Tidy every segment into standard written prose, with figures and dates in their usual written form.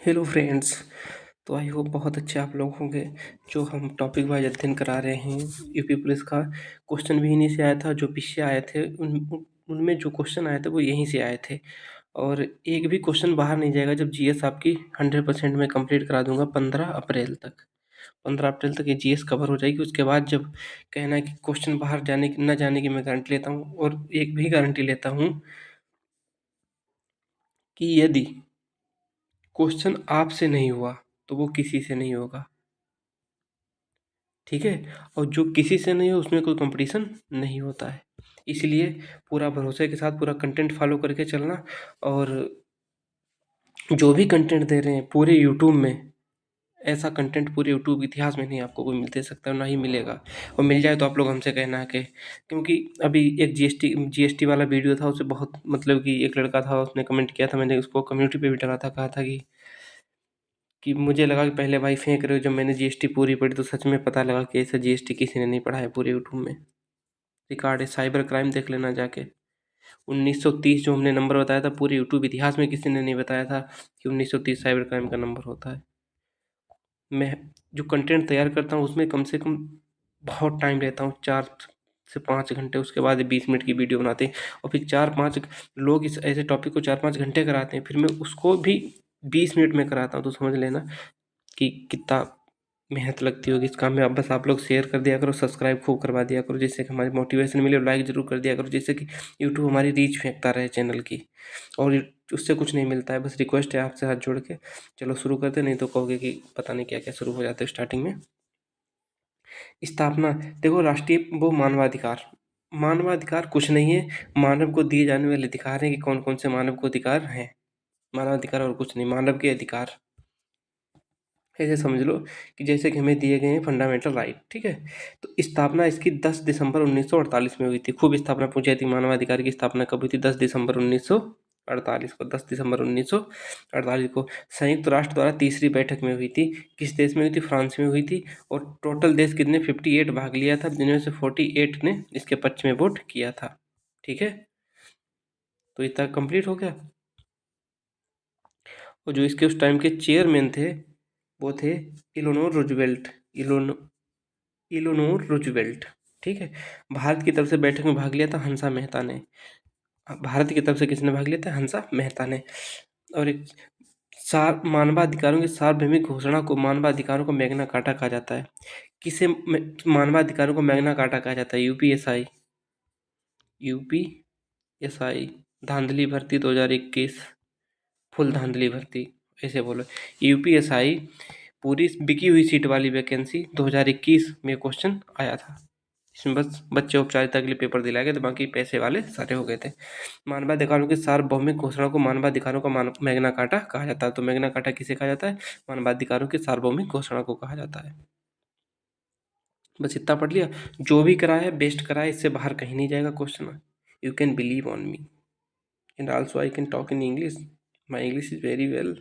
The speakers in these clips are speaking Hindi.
Hello friends. तो आई होप बहुत अच्छे आप लोग होंगे। जो हम टॉपिक वाइज अध्ययन करा रहे हैं यूपी पुलिस का, क्वेश्चन भी इन्हीं से आया था। जो पीछे आए थे उनमें जो क्वेश्चन आए थे वो यहीं से आए थे। और एक भी क्वेश्चन बाहर नहीं जाएगा जब जीएस आपकी 100% में कंप्लीट करा दूंगा 15 अप्रैल तक। 15 अप्रैल तक ये जीएस कवर हो जाएगी। उसके बाद जब कहना है कि क्वेश्चन बाहर जाने की न जाने की मैं गारंटी लेता हूँ, और एक भी गारंटी लेता हूँ कि यदि क्वेश्चन आपसे नहीं हुआ तो वो किसी से नहीं होगा। ठीक है। और जो किसी से नहीं हो उसमें कोई कंपटीशन नहीं होता है। इसलिए पूरा भरोसे के साथ पूरा कंटेंट फॉलो करके चलना। और जो भी कंटेंट दे रहे हैं पूरे यूट्यूब में, ऐसा कंटेंट पूरे यूट्यूब इतिहास में नहीं आपको कोई मिल दे सकता और ना ही मिलेगा। और मिल जाए तो आप लोग हमसे कहना है कि, क्योंकि अभी एक जीएसटी वाला वीडियो था, उसे बहुत मतलब कि एक लड़का था उसने कमेंट किया था, मैंने उसको कम्युनिटी पे भी डाला था, कहा था कि मुझे लगा कि पहले भाई फेंक रहे हो। जब मैंने जीएसटी पूरी पढ़ी तो सच में पता लगा कि ऐसा जीएसटी किसी ने नहीं पढ़ा है पूरे यूट्यूब में। रिकॉर्ड है, साइबर क्राइम देख लेना जाके। 1930 जो हमने नंबर बताया था, पूरे यूट्यूब इतिहास में किसी ने नहीं बताया था कि 1930 साइबर क्राइम का नंबर होता है। मैं जो कंटेंट तैयार करता हूँ उसमें कम से कम बहुत टाइम लेता हूँ, 4 से 5 घंटे। उसके बाद 20 मिनट की वीडियो बनाते हैं और फिर 4-5 लोग इस ऐसे टॉपिक को 4-5 घंटे कराते हैं, फिर मैं उसको भी 20 मिनट में कराता हूँ। तो समझ लेना कि कितना मेहनत लगती होगी इस काम में। अब बस आप लोग शेयर कर दिया करो, सब्सक्राइब खूब करवा दिया करो, जिससे कि हमारी मोटिवेशन मिले। और लाइक ज़रूर कर दिया करो, जिससे कि यूट्यूब हमारी रीच फेंकता रहे चैनल की। और उससे कुछ नहीं मिलता है, बस रिक्वेस्ट है आपसे हाथ जोड़ के। चलो शुरू करते, नहीं तो कहोगे कि पता नहीं क्या क्या शुरू हो जाते स्टार्टिंग में। स्थापना, देखो राष्ट्रीय वो मानवाधिकार, मानवाधिकार कुछ नहीं है, मानव को दिए जाने वाले अधिकार हैं। कि कौन कौन से मानव को अधिकार हैं? मानवाधिकार और कुछ नहीं, मानव के अधिकार। ऐसे समझ लो कि जैसे कि हमें दिए गए हैं फंडामेंटल राइट। ठीक है। तो स्थापना इसकी 10 दिसंबर 1948 में हुई थी। खूब स्थापना पूछी जाती। मानवाधिकार की स्थापना कब हुई थी? 10 दिसंबर 1948 को। 10 दिसंबर 1948 को संयुक्त राष्ट्र द्वारा तीसरी बैठक में हुई थी। किस देश में हुई थी? फ्रांस में हुई थी। और टोटल देश कितने? 58 भाग लिया था, जिनमें से 48 ने इसके पक्ष में वोट किया था। ठीक है। तो इतना कंप्लीट हो गया। और जो इसके उस टाइम के चेयरमैन थे वो थे इलोनोर रूजवेल्ट। इलोनोर रूजवेल्ट। ठीक है। भारत की तरफ से बैठक में भाग लिया था हंसा मेहता ने। भारत की तरफ से किसने भाग लिया था? हंसा मेहता ने। और एक सार मानवाधिकारों की सार्वभौमिक घोषणा को, मानवाधिकारों को मैग्ना कार्टा कहा जाता है। किसे मानवाधिकारों को मैग्ना कार्टा कहा जाता है? यूपीएसआई। यूपीएसआई धांधली भर्ती 2021, फुल धांधली भर्ती ऐसे बोलो। यूपीएसआई पूरी बिकी हुई सीट वाली वैकेंसी 2021 में क्वेश्चन आया था। इसमें बस बच्चे औपचारिकता के लिए पेपर दिलाए गए थे, बाकी पैसे वाले सारे हो गए थे। मानवाधिकारों की सार्वभौमिक घोषणा को मानवाधिकारों का मैग्ना कार्टा कहा जाता है। तो मैग्ना कार्टा किसे कहा जाता है? मानवाधिकारों की सार्वभौमिक घोषणा को कहा जाता है। बस इतना पढ़ लिया। जो भी कराया बेस्ट कराया, इससे बाहर कहीं नहीं जाएगा question. You can believe on me and also I can talk in English. My English is very well.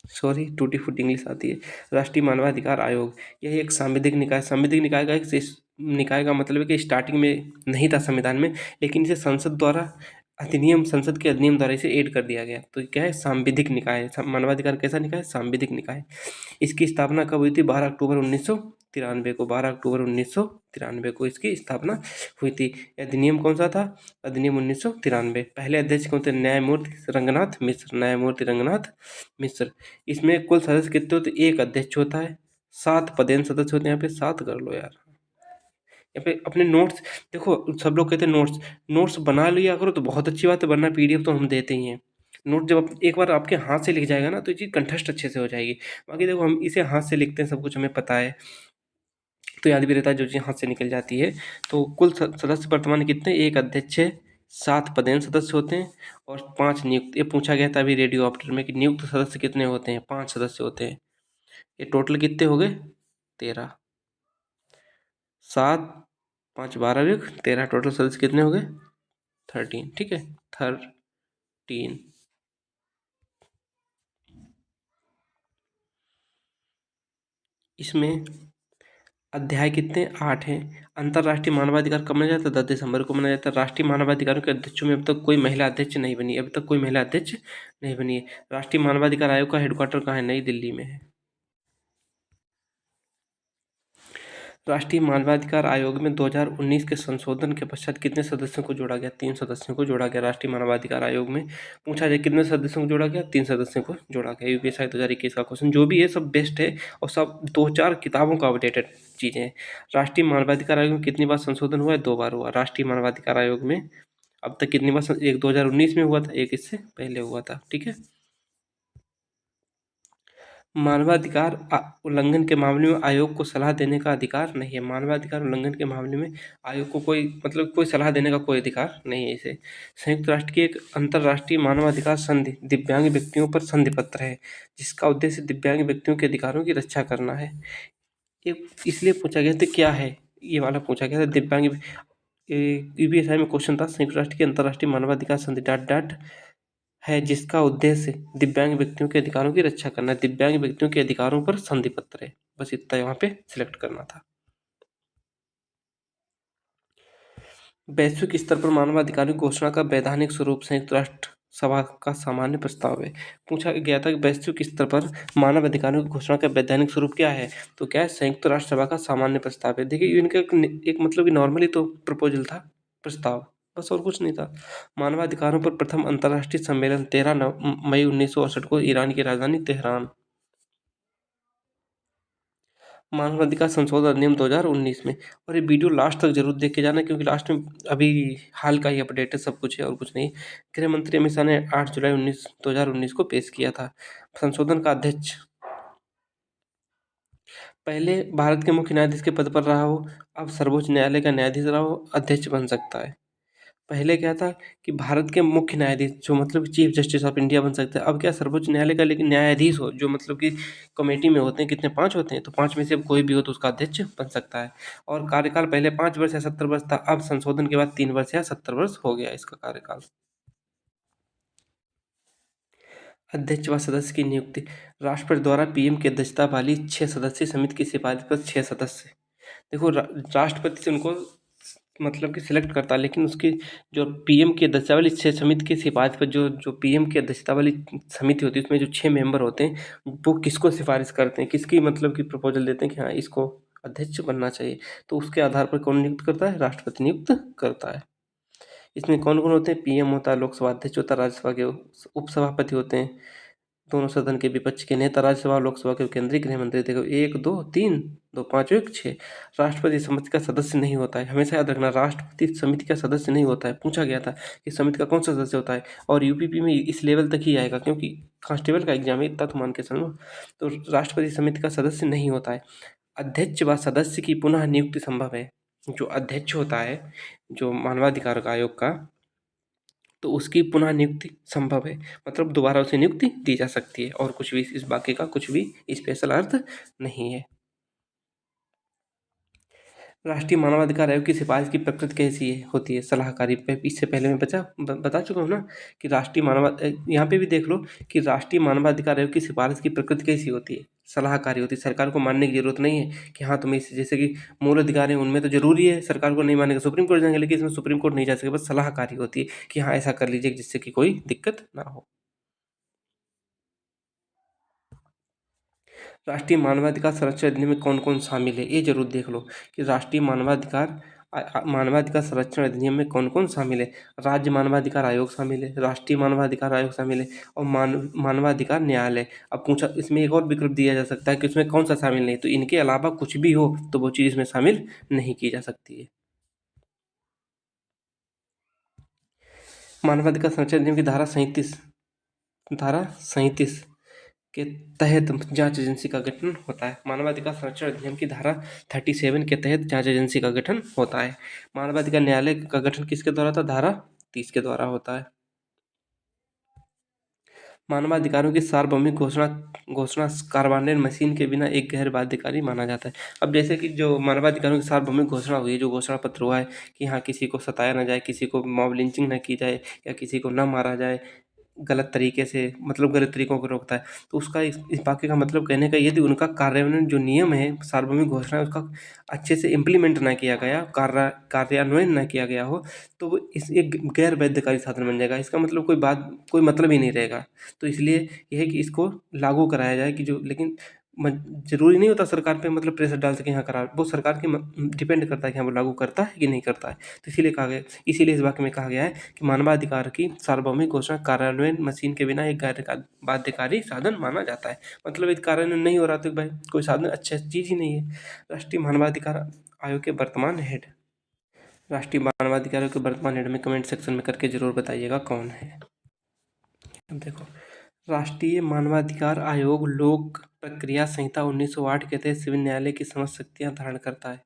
Sorry, टूटी फूटी इंग्लिश आती है। राष्ट्रीय मानवाधिकार आयोग, यह एक सांविधिक निकाय। सांविधिक निकाय का निकाय का मतलब है कि स्टार्टिंग में नहीं था संविधान में, लेकिन इसे संसद द्वारा अधिनियम, संसद के अधिनियम द्वारा इसे ऐड कर दिया गया। तो क्या है? सांविधिक निकाय। मानवाधिकार कैसा निकाय? सांविधिक निकाय। इसकी स्थापना कब हुई थी? 12 अक्टूबर 1993 को। 12 अक्टूबर 1993 को इसकी स्थापना हुई थी। अधिनियम कौन सा था? अधिनियम 1993। पहले अध्यक्ष कौन थे? न्यायमूर्ति रंगनाथ मिश्र। न्यायमूर्ति रंगनाथ मिश्र। इसमें कुल सदस्य कितने होते? एक अध्यक्ष होता है, 7 पदेन सदस्य होते हैं। यहाँ पे 7 कर लो यार। यहाँ पे अपने नोट्स देखो, सब लोग कहते हैं नोट्स, नोट्स बना लिया करो तो बहुत अच्छी बात है, वरना पीडीएफ तो हम देते ही हैं। नोट जब एक बार आपके हाथ से लिख जाएगा ना तो ये चीज़ कंठस्थ अच्छे से हो जाएगी। बाकी देखो हम इसे हाथ से लिखते हैं, सब कुछ हमें पता है, तो याद भी रहता है जो चीज़ हाथ से निकल जाती है। तो कुल सदस्य वर्तमान कितने? एक अध्यक्ष है, 7 पदेन सदस्य होते हैं और 5 नियुक्त। ये पूछा गया था अभी रेडियो ऑप्टर में कि नियुक्त सदस्य कितने होते हैं? 5 सदस्य होते हैं। ये टोटल कितने हो गए? 13। 7, 5, 12 एक 13, टोटल सदस्य कितने हो गए? 13। ठीक है, 13। इसमें अध्याय कितने 8 हैं। अंतर्राष्ट्रीय मानवाधिकार कब मनाया जाता है? 10 दिसंबर को मनाया जाता है। राष्ट्रीय मानवाधिकारों के अध्यक्षों में अब तक कोई महिला अध्यक्ष नहीं बनी है। अभी तक कोई महिला अध्यक्ष नहीं बनी है। राष्ट्रीय मानवाधिकार आयोग का हेडक्वार्टर कहाँ है? नई दिल्ली में है। राष्ट्रीय मानवाधिकार आयोग में 2019 के संशोधन के पश्चात कितने सदस्यों को जोड़ा गया? 3 सदस्यों को जोड़ा गया। राष्ट्रीय मानवाधिकार आयोग में पूछा जाए कितने सदस्यों को जोड़ा गया? 3 सदस्यों को जोड़ा गया। यूपीएससी 2021 का क्वेश्चन जो भी है सब बेस्ट है और सब 2-4 किताबों का अपडेटेड चीज़ें हैं। राष्ट्रीय मानवाधिकार आयोग में कितनी बार संशोधन हुआ है? 2 बार हुआ। राष्ट्रीय मानवाधिकार आयोग में अब तक कितनी बार एक 2019 में हुआ था, एक इससे पहले हुआ था। ठीक है। मानवाधिकार उल्लंघन के मामले में आयोग को सलाह देने का अधिकार नहीं है। मानवाधिकार उल्लंघन के मामले में आयोग को कोई मतलब कोई सलाह देने का कोई अधिकार नहीं है। इसे संयुक्त राष्ट्र की एक अंतर्राष्ट्रीय मानवाधिकार संधि दिव्यांग व्यक्तियों पर संधि पत्र है जिसका उद्देश्य दिव्यांग व्यक्तियों के अधिकारों की रक्षा करना है। ये इसलिए पूछा गया था क्या है, ये वाला पूछा गया था दिव्यांग। यूपीएससी में क्वेश्चन था संयुक्त राष्ट्र की अंतर्राष्ट्रीय मानवाधिकार संधि डॉट डॉट है जिसका उद्देश्य दिव्यांग व्यक्तियों के अधिकारों की रक्षा करना है। दिव्यांग व्यक्तियों के अधिकारों पर संधि पत्र है। बस इतना यहाँ पे सिलेक्ट करना था। वैश्विक स्तर पर मानवाधिकारों की घोषणा का वैधानिक स्वरूप संयुक्त राष्ट्र सभा का सामान्य प्रस्ताव है। पूछा गया था कि वैश्विक स्तर पर मानव अधिकारों की घोषणा का वैधानिक स्वरूप क्या है? तो क्या है? संयुक्त राष्ट्र सभा का सामान्य प्रस्ताव है। देखिए इनका एक मतलब कि नॉर्मली तो प्रपोजल था, प्रस्ताव, बस और कुछ नहीं था। मानवाधिकारों पर प्रथम अंतर्राष्ट्रीय सम्मेलन 13 मई 1968 को ईरान की राजधानी तेहरान। मानवाधिकार संशोधन अधिनियम 2019 में। और ये वीडियो लास्ट तक जरूर देख के जाना क्योंकि लास्ट में अभी हाल का ही अपडेट है, सब कुछ है और कुछ नहीं। गृह मंत्री अमित शाह ने 8 जुलाई 2019 को पेश किया था। संशोधन का अध्यक्ष पहले भारत के मुख्य न्यायाधीश के पद पर रहा हो, अब सर्वोच्च न्यायालय का न्यायाधीश रहा हो, अध्यक्ष बन सकता है। पहले क्या था कि भारत के मुख्य न्यायाधीश जो मतलब चीफ जस्टिस ऑफ इंडिया बन सकते हैं। अब क्या सर्वोच्च न्यायालय का लेकिन न्यायाधीश हो जो मतलब कि कमेटी में होते हैं, कितने 5 होते हैं, तो 5 में से अब कोई भी हो तो उसका अध्यक्ष बन सकता है। और कार्यकाल पहले 5 वर्ष या 70 वर्ष था, अब संशोधन के बाद 3 वर्ष या 70 वर्ष हो गया इसका कार्यकाल। अध्यक्ष व सदस्य की नियुक्ति राष्ट्रपति द्वारा पीएम की अध्यक्षता वाली 6 सदस्यीय समिति की सिफारिश पर 6 सदस्य। देखो राष्ट्रपति से उनको मतलब कि सिलेक्ट करता है लेकिन उसकी जो पीएम की अध्यक्षता वाली 6 समिति की सिफारिश पर जो जो पीएम की अध्यक्षता वाली समिति होती है उसमें जो 6 मेंबर होते हैं वो किसको सिफारिश करते हैं, किसकी मतलब कि प्रपोजल देते हैं कि हाँ इसको अध्यक्ष बनना चाहिए, तो उसके आधार पर कौन नियुक्त करता है? राष्ट्रपति नियुक्त करता है। इसमें कौन कौन होते हैं? पीएम होता है, लोकसभा अध्यक्ष होता है, राज्यसभा के उपसभापति होते हैं, दोनों सदन के विपक्ष के नेता, राज्यसभा और लोकसभा के केंद्रीय गृह मंत्री। देखो 1 2 3 2 5 1 6। राष्ट्रपति समिति का सदस्य नहीं होता है। हमेशा याद रखना राष्ट्रपति समिति का सदस्य नहीं होता है। पूछा गया था कि समिति का कौन सा सदस्य होता है और यूपीपी में इस लेवल तक ही आएगा क्योंकि कांस्टेबल का एग्जाम है, इतना तो मान के चलो। तो राष्ट्रपति समिति का सदस्य नहीं होता है। अध्यक्ष व सदस्य की पुनः नियुक्ति संभव है। जो अध्यक्ष होता है जो मानवाधिकार आयोग का, तो उसकी पुनः नियुक्ति संभव है, मतलब दोबारा उसे नियुक्ति दी जा सकती है और कुछ भी इस वाक्य का कुछ भी स्पेशल अर्थ नहीं है। राष्ट्रीय मानवाधिकार आयोग की सिफारिश की प्रकृति कैसी होती है? सलाहकारी। इससे पहले मैं बता चुका हूँ ना कि राष्ट्रीय यहाँ पे भी देख लो कि राष्ट्रीय मानवाधिकार आयोग की सिफारिश की प्रकृति कैसी होती है? सलाहकारी होती है। सरकार को मानने की जरूरत नहीं है कि हाँ तुम्हें जैसे कि मूल अधिकार है उनमें तो जरूरी है, सरकार को नहीं मानेगा सुप्रीम कोर्ट जाएंगे, लेकिन इसमें सुप्रीम कोर्ट नहीं जा सके, बस सलाहकारी होती है कि हाँ ऐसा कर लीजिए जिससे कि कोई दिक्कत ना हो। राष्ट्रीय मानवाधिकार संरक्षण अधिनियम में कौन कौन शामिल है? ये जरूर देख लो कि राष्ट्रीय मानवाधिकार संरक्षण अधिनियम में कौन कौन शामिल है। राज्य मानवाधिकार आयोग शामिल है, राष्ट्रीय मानवाधिकार आयोग शामिल है और मानवाधिकार न्यायालय। अब पूछा इसमें एक और विकल्प दिया जा सकता है कि उसमें कौन सा शामिल नहीं, तो इनके अलावा कुछ भी हो तो वो चीज़ इसमें शामिल नहीं की जा सकती है। मानवाधिकार संरक्षण अधिनियम की धारा 37 के तहत जांच एजेंसी का गठन होता है। मानवाधिकार संरक्षण अधिनियम की धारा 37 के तहत जांच एजेंसी का गठन होता है। मानवाधिकार न्यायालय का गठन किसके द्वारा था? धारा 30 के द्वारा होता है। मानवाधिकारों की सार्वभौमिक घोषणा कार्यान्वयन मशीन के बिना एक गैर बाध्यकारी माना जाता है। अब जैसे कि जो मानवाधिकारों की सार्वभौमिक घोषणा हुई है, जो घोषणा पत्र हुआ है कि हाँ किसी को सताया ना जाए, किसी को मॉब लिंचिंग ना की जाए या किसी को ना मारा जाए, गलत तरीके से मतलब गलत तरीकों को रोकता है। तो उसका इस वाक्य का मतलब कहने का यदि उनका कार्यान्वयन जो नियम है सार्वभौमिक घोषणा उसका अच्छे से इम्प्लीमेंट ना किया गया, कार्यान्वयन ना किया गया हो, तो वो इस एक गैर वैधकारी साधन बन जाएगा। इसका मतलब कोई मतलब ही नहीं रहेगा। तो इसलिए ये है कि इसको लागू कराया जाए कि जो लेकिन ज़रूरी नहीं होता सरकार पे मतलब प्रेशर डाल सके यहाँ करा, वो सरकार के डिपेंड करता है कि हाँ वो लागू करता है कि नहीं करता है। तो इसीलिए इस वाक्य में कहा गया है कि मानवाधिकार की सार्वभौमिक घोषणा कार्यान्वयन मशीन के बिना एक गैर बाध्यकारी साधन माना जाता है। मतलब यदि कार्यान्वयन नहीं हो रहा तो भाई कोई साधन अच्छा चीज़ ही नहीं है। राष्ट्रीय मानवाधिकार आयोग के वर्तमान हेड, राष्ट्रीय मानवाधिकार आयोग के वर्तमान हेड में कमेंट सेक्शन में करके जरूर बताइएगा कौन है। अब देखो, राष्ट्रीय मानवाधिकार आयोग लोक प्रक्रिया संहिता 1908 के तहत सिविल न्यायालय की समस्त शक्तियां धारण करता है।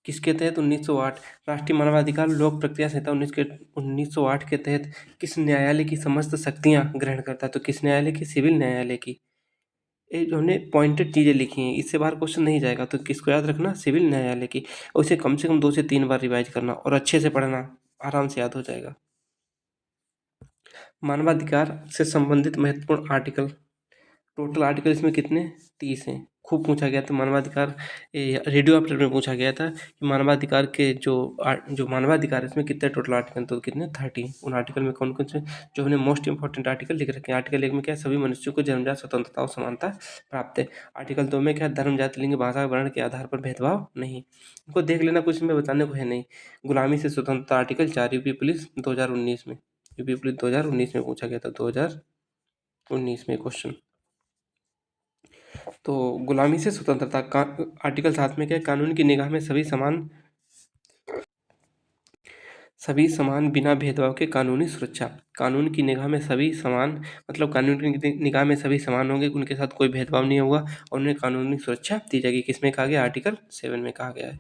किसके तहत? 1908 राष्ट्रीय मानवाधिकार लोक प्रक्रिया संहिता 1908 के तहत किस न्यायालय की समस्त शक्तियां ग्रहण करता है? तो किस न्यायालय की? सिविल न्यायालय की। ये जो हमने पॉइंटेड चीज़ें लिखी हैं इससे बाहर क्वेश्चन नहीं जाएगा, तो किसको याद रखना? सिविल न्यायालय की। और इसे कम से कम 2 से 3 बार रिवाइज करना और अच्छे से पढ़ना, आराम से याद हो जाएगा। मानवाधिकार से संबंधित महत्वपूर्ण आर्टिकल, टोटल आर्टिकल इसमें कितने? 30 हैं। खूब पूछा गया था मानवाधिकार, रेडियो ऑप्टर में पूछा गया था कि मानवाधिकार के जो मानवाधिकार है इसमें कितने टोटल आर्टिकल, तो कितने? 30। उन आर्टिकल में कौन कौन से जो हमने मोस्ट इंपॉर्टेंट आर्टिकल लिख रखे हैं। आर्टिकल 1 में क्या है? सभी मनुष्यों को जन्मजात स्वतंत्रता और समानता प्राप्त है। आर्टिकल 2 में क्या है? धर्म, जाति, लिंग, भाषा, वर्ण के आधार पर भेदभाव नहीं। इनको देख लेना, कुछ इसमें बताने को है नहीं। गुलामी से स्वतंत्रता आर्टिकल 4 यूपी पुलिस 2019 में, यूपी पुलिस 2019 में पूछा गया था, 2019 में क्वेश्चन। तो गुलामी से स्वतंत्रता का आर्टिकल 7 में क्या है? कानून की निगाह में सभी समान बिना भेदभाव के कानूनी सुरक्षा। कानून की निगाह में सभी समान मतलब कानून की निगाह में सभी समान होंगे, उनके साथ कोई भेदभाव नहीं होगा और उन्हें कानूनी सुरक्षा दी जाएगी। किसमें कहा गया? आर्टिकल 7 में कहा गया है।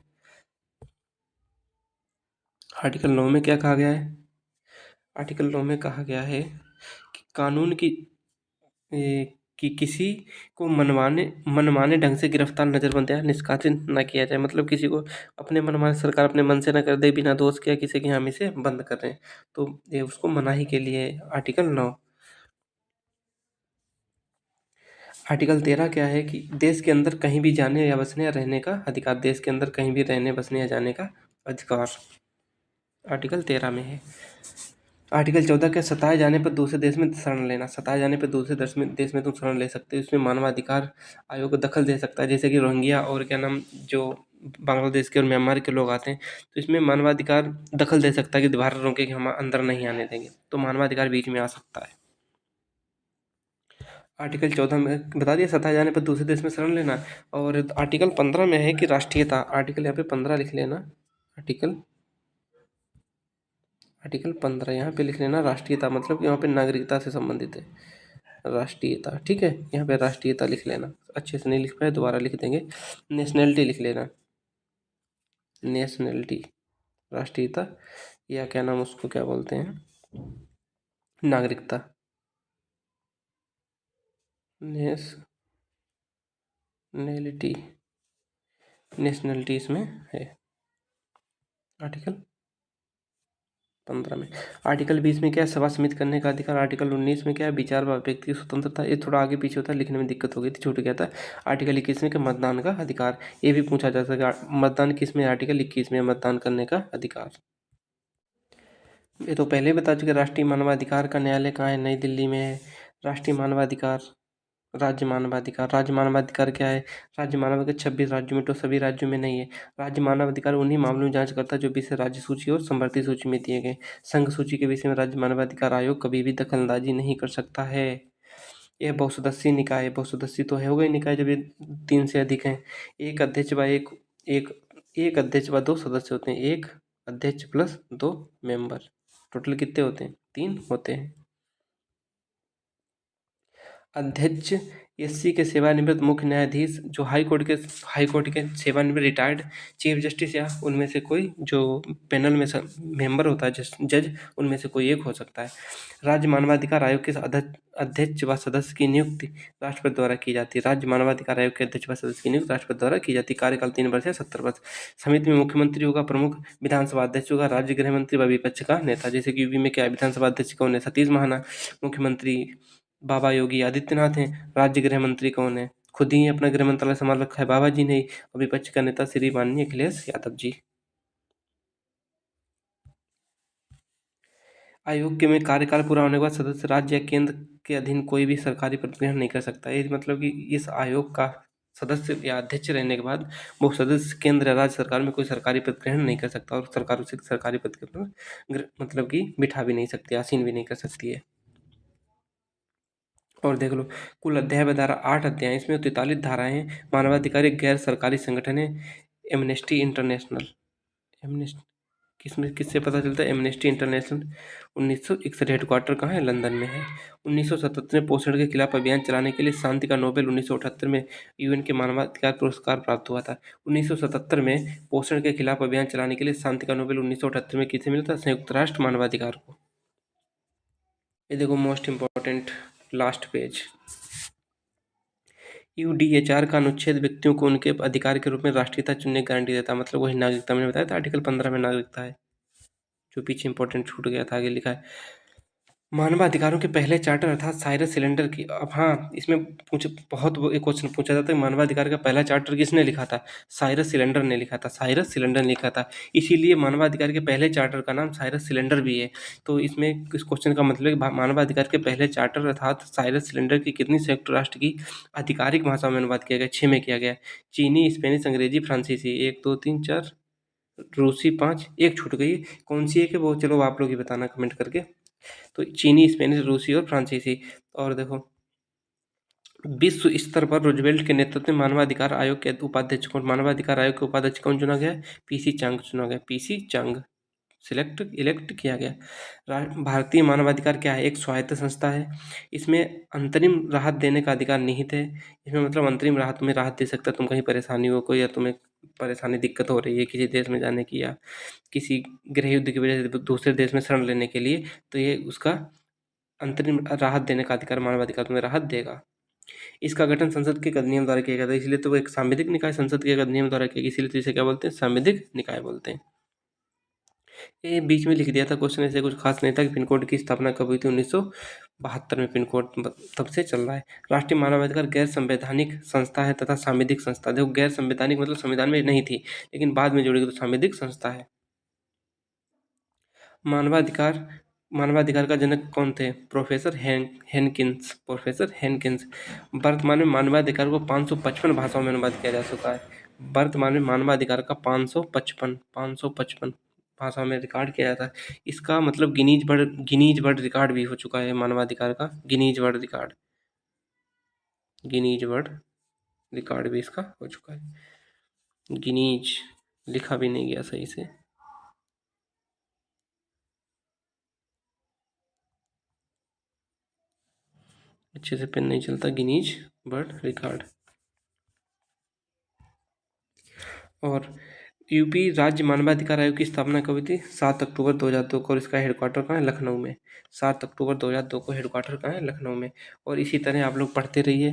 आर्टिकल 9 में क्या कहा गया है? आर्टिकल 9 में कहा गया है कि कानून की कि किसी को मनमाने ढंग से गिरफ्तार, नज़रबंद या निष्कासित न किया जाए। मतलब किसी को अपने मनमाने सरकार अपने मन से न कर दे, बिना दोष किया किसी के हम इसे बंद कर रहे हैं, तो ये उसको मनाही के लिए आर्टिकल 9। आर्टिकल 13 क्या है कि देश के अंदर कहीं भी जाने या बसने या रहने का अधिकार। देश के अंदर कहीं भी रहने, बसने या जाने का अधिकार आर्टिकल 13 में है। आर्टिकल 14 के सताए जाने पर दूसरे देश में शरण लेना। सताए जाने पर दूसरे देश में तुम शरण ले सकते हो। इसमें मानवाधिकार आयोग दखल दे सकता है, जैसे कि रोहिंग्या और क्या नाम जो बांग्लादेश के और म्यांमार के लोग आते हैं, तो इसमें मानवाधिकार दखल दे सकता है कि भारत रोके कि हम अंदर नहीं आने देंगे, तो मानवाधिकार बीच में आ सकता है। आर्टिकल 14 में बता दिया सताए जाने पर दूसरे देश में शरण लेना। और आर्टिकल 15 में है कि राष्ट्रीयता। आर्टिकल यहाँ पे 15 लिख लेना। आर्टिकल 15 यहाँ पे लिख लेना। राष्ट्रीयता मतलब यहाँ पे नागरिकता से संबंधित है, राष्ट्रीयता। ठीक है, यहाँ पे राष्ट्रीयता लिख लेना। अच्छे से नहीं लिख पाए दोबारा लिख देंगे। नेशनैलिटी लिख लेना, नेशनैलिटी, राष्ट्रीयता या क्या नाम उसको क्या बोलते हैं, नागरिकता। नेशनैलिटी, नेशनैलिटी इसमें है आर्टिकल 15 में। आर्टिकल 20 में क्या है? सभा समिति करने का अधिकार। आर्टिकल 19 में क्या है? विचार व व्यक्ति की स्वतंत्रता। ये थोड़ा आगे पीछे होता है, लिखने में दिक्कत हो गई थी, छूट गया था। आर्टिकल 21 में क्या? मतदान का अधिकार। ये भी पूछा जा सका, मतदान किस में? आर्टिकल 21 में मतदान करने का अधिकार। ये तो पहले बता चुके। राष्ट्रीय मानवाधिकार का न्यायालय कहाँ है? नई दिल्ली में है। राष्ट्रीय मानवाधिकार, राज्य मानवाधिकार। राज्य मानवाधिकार क्या है? राज्य मानवाधिकार 26 राज्यों में, तो सभी राज्यों में नहीं है। राज्य मानवाधिकार उन्हीं मामलों में जांच करता है जो विषय राज्य सूची और संवर्ती सूची में दिए गए। संघ सूची के विषय में राज्य मानवाधिकार आयोग कभी भी दखलंदाजी नहीं कर सकता है। यह बहुसदस्यीय निकाय है। बहुसदस्यीय तो होगा ही निकाय जब ये 3 से अधिक हैं। एक अध्यक्ष व एक अध्यक्ष व 2 सदस्य होते हैं। एक अध्यक्ष प्लस 2 मेंबर, टोटल कितने होते हैं? 3 होते हैं। अध्यक्ष एससी के सेवानिवृत्त मुख्य न्यायाधीश जो हाई कोर्ट के सेवानिवृत्त रिटायर्ड चीफ जस्टिस या उनमें से कोई जो पैनल में मेंबर होता है जज उनमें से कोई एक हो सकता है। राज्य मानवाधिकार आयोग के अध्यक्ष व सदस्य की नियुक्ति राष्ट्रपति द्वारा की जाती है। राज्य मानवाधिकार आयोग के अध्यक्ष व सदस्य की नियुक्ति राष्ट्रपति द्वारा की जाती है। कार्यकाल 3 वर्ष या 70 वर्ष। समिति में मुख्यमंत्री होगा प्रमुख, विधानसभा अध्यक्ष होगा, राज्य गृह मंत्री व विपक्ष का नेता। जैसे कि यूपी में क्या है, विधानसभा अध्यक्ष कौन है? सतीश महाना। मुख्यमंत्री बाबा योगी आदित्यनाथ हैं। राज्य गृह मंत्री कौन है? खुद ही अपना गृह मंत्रालय संभाल रखा है बाबा जी ने। और विपक्ष का नेता श्री माननीय अखिलेश यादव जी। आयोग के में कार्यकाल पूरा होने के बाद सदस्य राज्य या केंद्र के अधीन कोई भी सरकारी पद ग्रहण नहीं कर सकता। ये मतलब कि इस आयोग का सदस्य या अध्यक्ष रहने के बाद वो सदस्य केंद्र या राज्य सरकार में कोई सरकारी पद ग्रहण नहीं कर सकता और सरकार उसे सरकारी पद के ऊपर मतलब कि बिठा भी नहीं सकती, आसीन भी नहीं कर सकती है। और देख लो कुल अध्याय व धारा 8 अध्याय, इसमें 43 धाराएं हैं। मानवाधिकार एक गैर सरकारी संगठन है, एमनेस्टी इंटरनेशनल। एमनेस्टी किसमें किससे पता चलता है? एमनेस्टी इंटरनेशनल 1961 हेडक्वार्टर कहाँ है? लंदन में है। 1977 में पोषण के खिलाफ अभियान चलाने के लिए शांति का नोबेल 1978 में यूएन के मानवाधिकार पुरस्कार प्राप्त हुआ था। 1977 में पोषण के खिलाफ अभियान चलाने के लिए शांति का नोबेल 1978 में किसे मिला था? संयुक्त राष्ट्र मानवाधिकार को। ये देखो most important last page. UDHR का अनुच्छेद व्यक्तियों को उनके अधिकार के रूप में राष्ट्रीयता चुनने की गारंटी देता है। मतलब वही नागरिकता मैंने बताया था, आर्टिकल 15 में नागरिकता है, जो पीछे इंपॉर्टेंट छूट गया था, आगे लिखा है। मानवाधिकारों के पहले चार्टर अर्थात साइरस सिलेंडर की। अब हाँ, इसमें बहुत एक क्वेश्चन पूछा जाता है, मानवाधिकार का पहला चार्टर किसने लिखा था? साइरस सिलेंडर ने लिखा था। साइरस सिलेंडर ने लिखा था, इसीलिए मानवाधिकार के पहले चार्टर का नाम साइरस सिलेंडर भी है। तो इसमें इस क्वेश्चन का मतलब है मानवाधिकार के पहले चार्टर अर्थात साइरस सिलेंडर की कितनी संयुक्त राष्ट्र की आधिकारिक भाषा में अनुवाद किया गया? 6 में किया गया। चीनी, स्पेनिश, अंग्रेजी, फ्रांसीसी। 1 2 3 4, रूसी 5, एक छूट गई। कौन सी एक है वो चलो आप लोग ही बताना कमेंट करके। तो चीनी, स्पेनिश, रूसी और फ्रांसीसी। और देखो विश्व स्तर पर रूजवेल्ट के नेतृत्व में मानवाधिकार आयोग के उपाध्यक्ष कौन? मानवाधिकार आयोग के उपाध्यक्ष कौन चुना गया? पीसी चांग चुना गया। पीसी चांग इलेक्ट किया गया। भारतीय मानवाधिकार क्या है? एक स्वायत्त संस्था है। इसमें अंतरिम राहत देने का अधिकार निहित है। इसमें मतलब अंतरिम राहत तुम्हें राहत दे सकता है, तुम कहीं परेशानी हो कोई, या तुम्हें परेशानी दिक्कत हो रही है किसी देश में जाने की या किसी गृह युद्ध की वजह से दूसरे देश में शरण लेने के लिए, तो ये उसका अंतरिम राहत देने का अधिकार, मानवाधिकार तुम्हें राहत देगा। इसका गठन संसद के अधिनियम द्वारा किया गया था, इसलिए तो वो एक सांविधिक निकाय संसद के अधिनियम द्वारा किया गया, इसीलिए तो इसे क्या बोलते हैं? सांविधिक निकाय बोलते हैं। ये बीच में लिख दिया था क्वेश्चन, ऐसे कुछ खास नहीं था कि पिन कोड की स्थापना कब हुई थी? 1972 में पिन कोड तब से चल रहा है। राष्ट्रीय मानवाधिकार गैर संवैधानिक संस्था है तथा सांविधिक संस्था। देखो गैर संवैधानिक मतलब संविधान में नहीं थी लेकिन बाद में जोड़ी गई, तो सांविधिक संस्था है। मानवाधिकार का जनक कौन थे? प्रोफेसर हेनकिंस। प्रोफेसर हेनकिंस। वर्तमान में मानवाधिकार को 555 भाषाओं में अनुवाद किया जा चुका है। वर्तमान में मानवाधिकार का 555 भाषा में रिकॉर्ड किया जाता है। इसका मतलब गिनीज वर्ल्ड रिकॉर्ड भी हो चुका है मानवाधिकार का। गिनीज वर्ल्ड रिकॉर्ड भी इसका हो चुका है। गिनीज लिखा भी नहीं गया सही से। अच्छे से पेन नहीं चलता। Guinness world record. और यूपी राज्य मानवाधिकार आयोग की स्थापना कब हुई थी? 7 अक्टूबर 2002 को। और इसका हेडक्वार्टर कहाँ है? लखनऊ में। 7 अक्टूबर 2002 को हेडक्वार्टर कहाँ है? लखनऊ में। और इसी तरह आप लोग पढ़ते रहिए,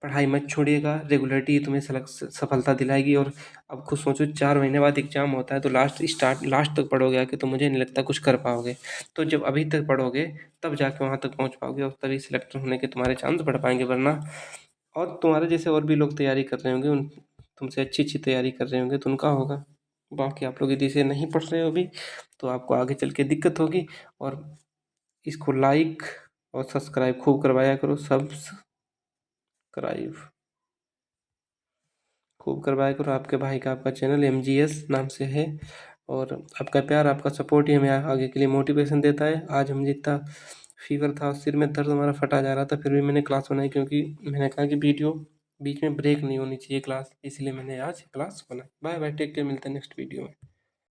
पढ़ाई मत छोड़िएगा, रेगुलरिटी तुम्हें सफलता दिलाएगी। और अब खुद सोचो 4 महीने बाद एग्जाम होता है, तो लास्ट तक पढ़ोगे आके, तो मुझे नहीं लगता कुछ कर पाओगे। तो जब अभी तक पढ़ोगे तब जाके वहाँ तक पहुँच पाओगे और तभी सिलेक्ट होने के तुम्हारे चांस बढ़ पाएंगे। वरना और तुम्हारे जैसे और भी लोग तैयारी कर रहे होंगे, उन तुमसे अच्छी तैयारी कर रहे होंगे, तो उनका होगा। बाकी आप लोग यदि इसे नहीं पढ़ रहे हो अभी, तो आपको आगे चल के दिक्कत होगी। और इसको लाइक और सब्सक्राइब खूब करवाया करो। सब्सक्राइब खूब करवाया करो। आपके भाई का आपका चैनल MGS नाम से है। और आपका प्यार, आपका सपोर्ट ही हमें आगे के लिए मोटिवेशन देता है। आज हम जितना फीवर था, सिर में दर्द हमारा फटा जा रहा था, फिर भी मैंने क्लास बनाई, क्योंकि मैंने कहा कि वीडियो बीच में ब्रेक नहीं होनी चाहिए क्लास, इसलिए मैंने आज क्लास बनाई। बाय बाय, टेक केयर, मिलते हैं नेक्स्ट वीडियो में।